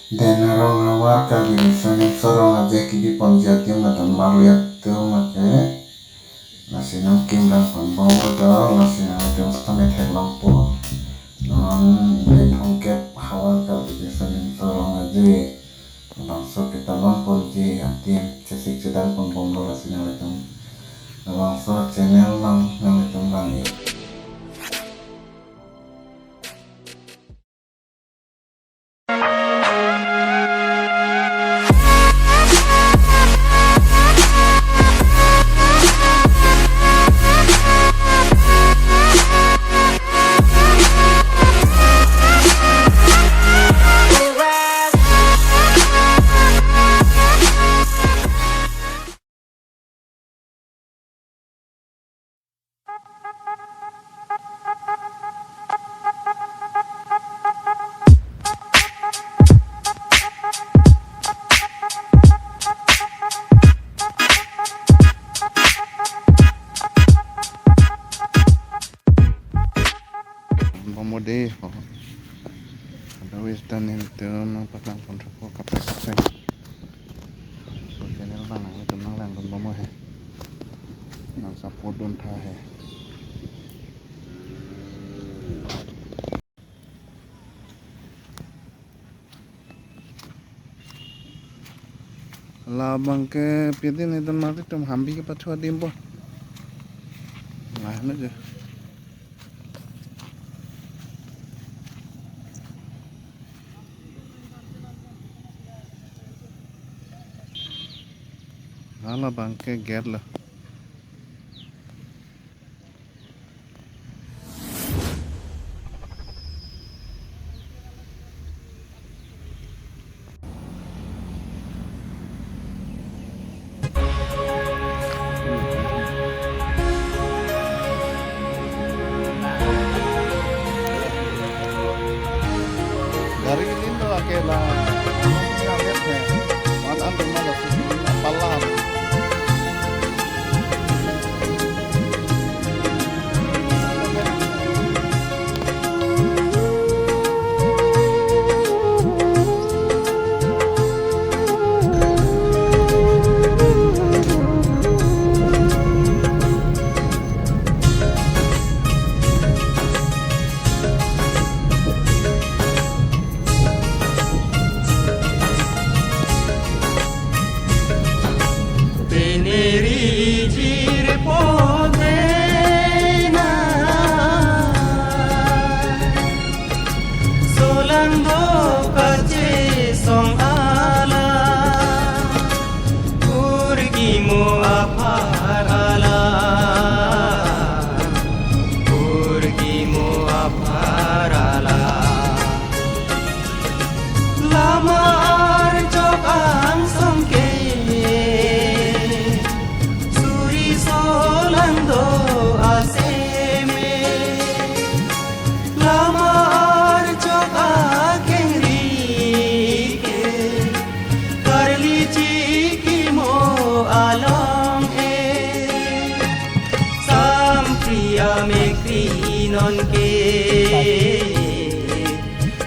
Denarong awar kabilisan sorong aja kidi ponjatium natan maluyak tu make nasinam kim dan ponbawa dal nasinam itu stamet helampu non ini ongkep hawa kabilisan sorong aja langsung kita lampun di atim cesik cedal ponbombo nasinam itu langsung channel lang yang itu lang Pemudi, ada wisdom itu mempatang pun rokok kapasitas. So channel mana itu nang lang pun bomo he, nang support don tha he. Labang ke pidin itu mati tum hambi ke pachua dimbo. Lah aja. Hala bangke gerla. Dari ini tuh akela, ini ametnya, mana tuh malah apalah. non ke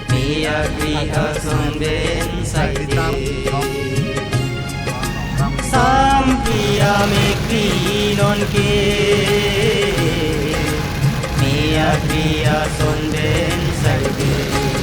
Mia kriha somben sakde Sampia me krinon ke Mia kriha somben sakde